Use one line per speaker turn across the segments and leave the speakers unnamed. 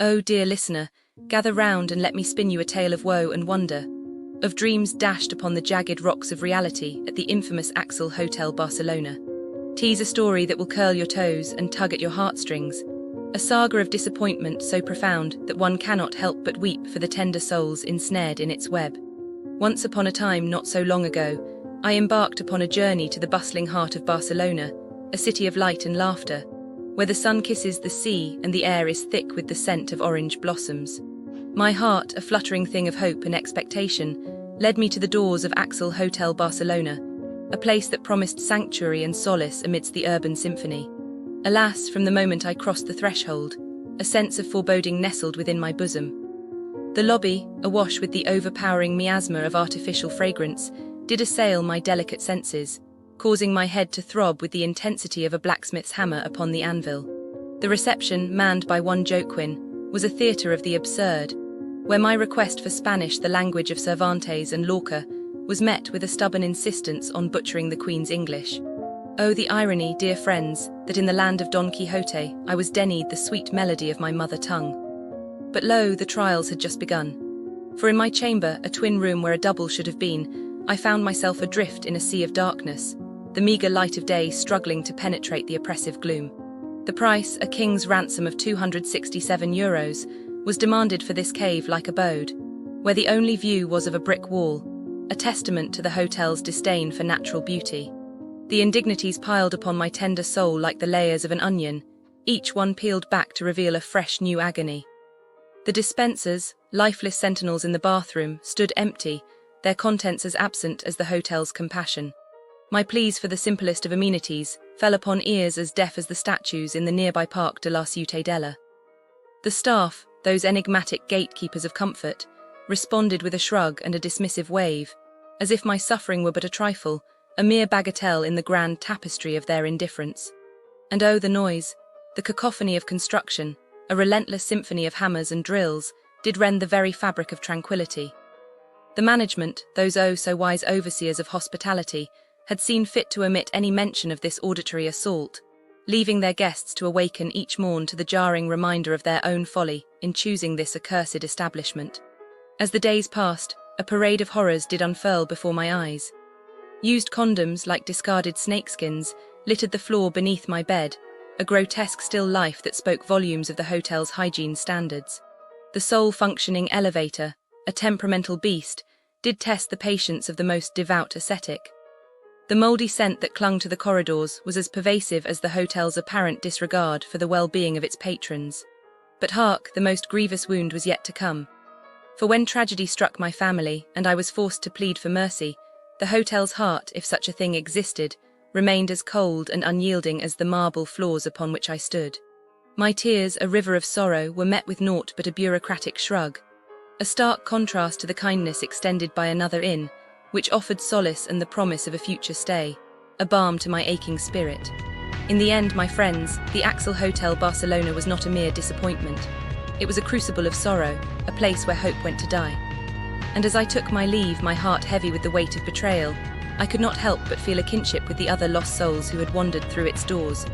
Oh, dear listener, gather round and let me spin you a tale of woe and wonder, of dreams dashed upon the jagged rocks of reality at the infamous Axel Hotel Barcelona. Tease a story that will curl your toes and tug at your heartstrings, a saga of disappointment so profound that one cannot help but weep for the tender souls ensnared in its web. Once upon a time, not so long ago, I embarked upon a journey to the bustling heart of Barcelona, a city of light and laughter, where the sun kisses the sea and the air is thick with the scent of orange blossoms. My heart, a fluttering thing of hope and expectation, led me to the doors of Axel Hotel Barcelona, a place that promised sanctuary and solace amidst the urban symphony. Alas, from the moment I crossed the threshold, a sense of foreboding nestled within my bosom. The lobby, awash with the overpowering miasma of artificial fragrance, did assail my delicate senses, causing my head to throb with the intensity of a blacksmith's hammer upon the anvil. The reception, manned by one Joaquin, was a theatre of the absurd, where my request for Spanish, the language of Cervantes and Lorca, was met with a stubborn insistence on butchering the Queen's English. Oh, the irony, dear friends, that in the land of Don Quixote I was denied the sweet melody of my mother tongue. But lo, the trials had just begun. For in my chamber, a twin room where a double should have been, I found myself adrift in a sea of darkness, the meagre light of day struggling to penetrate the oppressive gloom. The price, a king's ransom of €267, was demanded for this cave-like abode, where the only view was of a brick wall, a testament to the hotel's disdain for natural beauty. The indignities piled upon my tender soul like the layers of an onion, each one peeled back to reveal a fresh new agony. The dispensers, lifeless sentinels in the bathroom, stood empty, their contents as absent as the hotel's compassion. My pleas for the simplest of amenities fell upon ears as deaf as the statues in the nearby Parc de la Ciutadella. The staff, those enigmatic gatekeepers of comfort, responded with a shrug and a dismissive wave, as if my suffering were but a trifle, a mere bagatelle in the grand tapestry of their indifference. And oh, the noise, the cacophony of construction, a relentless symphony of hammers and drills, did rend the very fabric of tranquility. The management, those oh so wise overseers of hospitality, had seen fit to omit any mention of this auditory assault, leaving their guests to awaken each morn to the jarring reminder of their own folly in choosing this accursed establishment. As the days passed, a parade of horrors did unfurl before my eyes. Used condoms, like discarded snakeskins, littered the floor beneath my bed, a grotesque still life that spoke volumes of the hotel's hygiene standards. The sole functioning elevator, a temperamental beast, did test the patience of the most devout ascetic. The mouldy scent that clung to the corridors was as pervasive as the hotel's apparent disregard for the well-being of its patrons. But hark, the most grievous wound was yet to come. For when tragedy struck my family and I was forced to plead for mercy, the hotel's heart, if such a thing existed, remained as cold and unyielding as the marble floors upon which I stood. My tears, a river of sorrow, were met with naught but a bureaucratic shrug, a stark contrast to the kindness extended by another inn, which offered solace and the promise of a future stay, a balm to my aching spirit. In the end, my friends, the Axel Hotel Barcelona was not a mere disappointment. It was a crucible of sorrow, a place where hope went to die. And as I took my leave, my heart heavy with the weight of betrayal, I could not help but feel a kinship with the other lost souls who had wandered through its doors,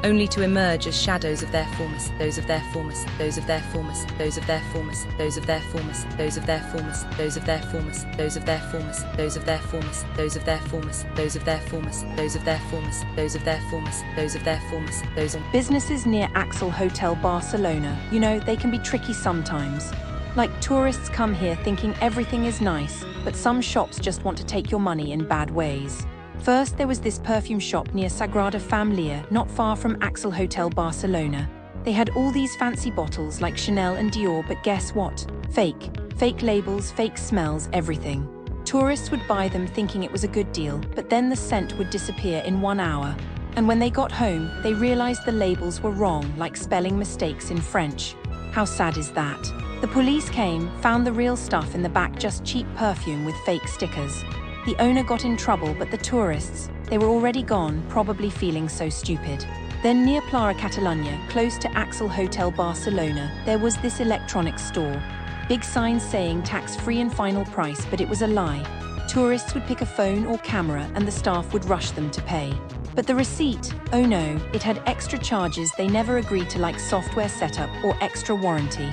only to emerge as shadows of their formers, those of their formers, those of their formers, those of their formers, those of their formers, those of their formers, those of their formers, those of their formers, those of their formers, those of their formers, those of their formers, those of their formers, those of their formers, those of their formers, those of
Businesses near Axel Hotel Barcelona, you know, they can be tricky sometimes. Like tourists come here thinking everything is nice, but some shops just want to take your money in bad ways. First, there was this perfume shop near Sagrada Familia, not far from Axel Hotel Barcelona. They had all these fancy bottles like Chanel and Dior, but guess what? Fake. Fake labels, fake smells, everything. Tourists would buy them thinking it was a good deal, but then the scent would disappear in 1 hour. And when they got home, they realized the labels were wrong, like spelling mistakes in French. How sad is that? The police came, found the real stuff in the back, just cheap perfume with fake stickers. The owner got in trouble, but the tourists, they were already gone, probably feeling so stupid. Then near Playa Catalunya, close to Axel Hotel Barcelona, there was this electronics store. Big signs saying tax-free and final price, but it was a lie. Tourists would pick a phone or camera and the staff would rush them to pay. But the receipt, oh no, it had extra charges they never agreed to, like software setup or extra warranty.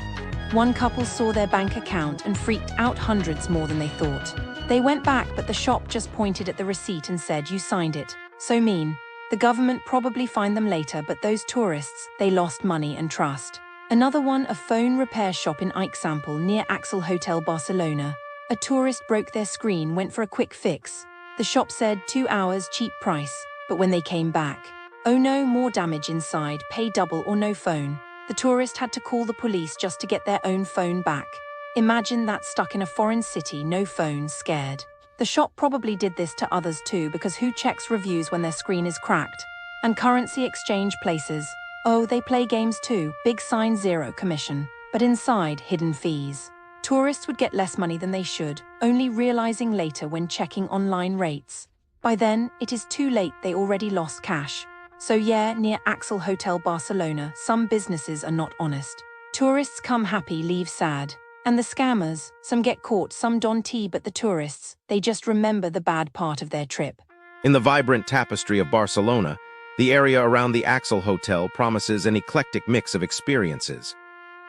One couple saw their bank account and freaked out, hundreds more than they thought. They went back, but the shop just pointed at the receipt and said, "You signed it." So mean. The government probably fined them later, but those tourists, they lost money and trust. Another one, a phone repair shop in Example near Axel Hotel Barcelona. A tourist broke their screen, went for a quick fix. The shop said 2 hours, cheap price. But when they came back, oh no, more damage inside, pay double or no phone. The tourist had to call the police just to get their own phone back. Imagine that, stuck in a foreign city, no phone, scared. The shop probably did this to others too, because who checks reviews when their screen is cracked? And currency exchange places. Oh, they play games too, big sign, 0 commission. But inside, hidden fees. Tourists would get less money than they should, only realizing later when checking online rates. By then, it is too late, they already lost cash. So yeah, near Axel Hotel Barcelona, some businesses are not honest. Tourists come happy, leave sad. And the scammers, some get caught, some don't, but the tourists, they just remember the bad part of their trip.
In the vibrant tapestry of Barcelona, the area around the Axel Hotel promises an eclectic mix of experiences.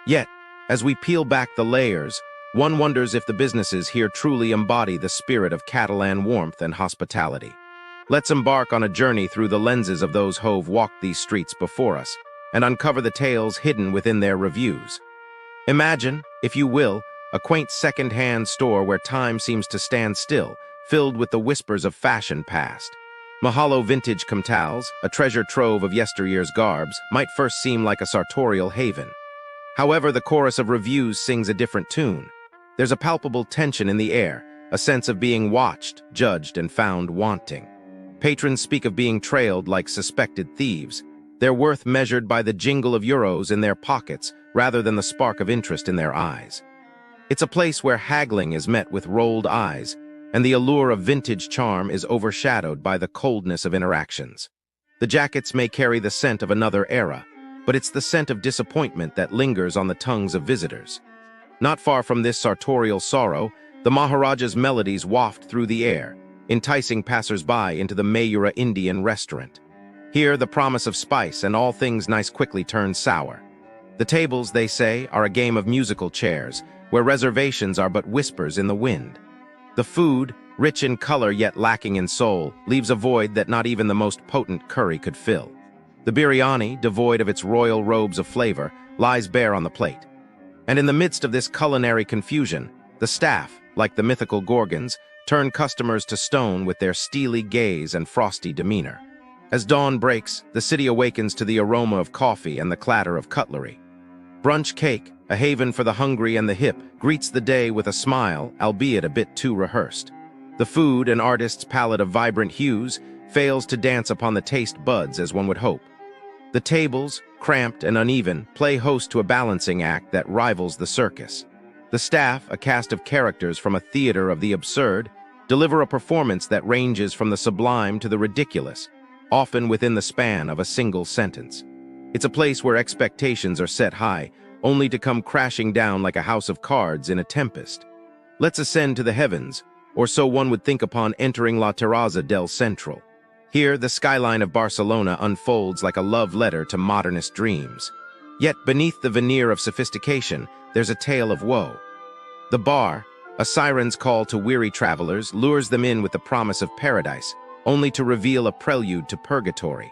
Yet, as we peel back the layers, one wonders if the businesses here truly embody the spirit of Catalan warmth and hospitality. Let's embark on a journey through the lenses of those who've walked these streets before us and uncover the tales hidden within their reviews. Imagine, if you will, a quaint second-hand store where time seems to stand still, filled with the whispers of fashion past. Mahalo vintage comtals, a treasure trove of yesteryear's garbs, might first seem like a sartorial haven. However, the chorus of reviews sings a different tune. There's a palpable tension in the air, a sense of being watched, judged, and found wanting. Patrons speak of being trailed like suspected thieves, their worth measured by the jingle of euros in their pockets rather than the spark of interest in their eyes. It's a place where haggling is met with rolled eyes, and the allure of vintage charm is overshadowed by the coldness of interactions. The jackets may carry the scent of another era, but it's the scent of disappointment that lingers on the tongues of visitors. Not far from this sartorial sorrow, the Maharaja's melodies waft through the air, enticing passers-by into the Mayura Indian restaurant. Here, the promise of spice and all things nice quickly turns sour. The tables, they say, are a game of musical chairs, where reservations are but whispers in the wind. The food, rich in color yet lacking in soul, leaves a void that not even the most potent curry could fill. The biryani, devoid of its royal robes of flavor, lies bare on the plate. And in the midst of this culinary confusion, the staff, like the mythical Gorgons, turn customers to stone with their steely gaze and frosty demeanor. As dawn breaks, the city awakens to the aroma of coffee and the clatter of cutlery. Brunch cake, a haven for the hungry and the hip, greets the day with a smile, albeit a bit too rehearsed. The food, an artist's palette of vibrant hues, fails to dance upon the taste buds as one would hope. The tables, cramped and uneven, play host to a balancing act that rivals the circus. The staff, a cast of characters from a theater of the absurd, deliver a performance that ranges from the sublime to the ridiculous, often within the span of a single sentence. It's a place where expectations are set high, only to come crashing down like a house of cards in a tempest. Let's ascend to the heavens, or so one would think upon entering La Terraza del Central. Here, the skyline of Barcelona unfolds like a love letter to modernist dreams. Yet beneath the veneer of sophistication, there's a tale of woe. The bar, a siren's call to weary travelers, lures them in with the promise of paradise, only to reveal a prelude to purgatory.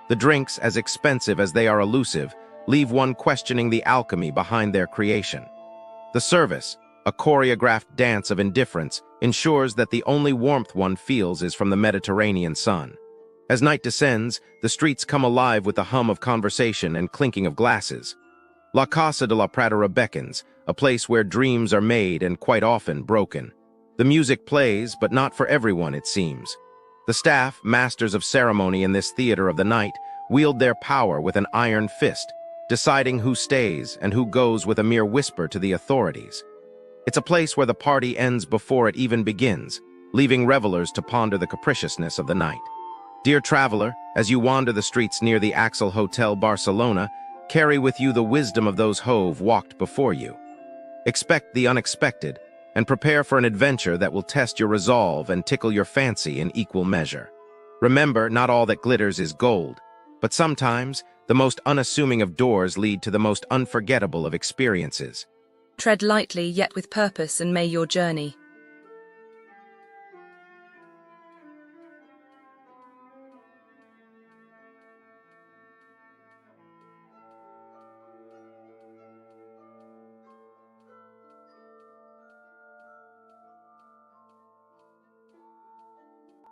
The drinks, as expensive as they are elusive, leave one questioning the alchemy behind their creation. The service, a choreographed dance of indifference, ensures that the only warmth one feels is from the Mediterranean sun. As night descends, the streets come alive with the hum of conversation and clinking of glasses. La Casa de la Pradera beckons, a place where dreams are made and quite often broken. The music plays, but not for everyone, it seems. The staff, masters of ceremony in this theater of the night, wield their power with an iron fist, deciding who stays and who goes with a mere whisper to the authorities. It's a place where the party ends before it even begins, leaving revelers to ponder the capriciousness of the night. Dear traveler, as you wander the streets near the Axel Hotel Barcelona, carry with you the wisdom of those who've walked before you. Expect the unexpected, and prepare for an adventure that will test your resolve and tickle your fancy in equal measure. Remember, not all that glitters is gold, but sometimes the most unassuming of doors lead to the most unforgettable of experiences.
Tread lightly yet with purpose, and may your journey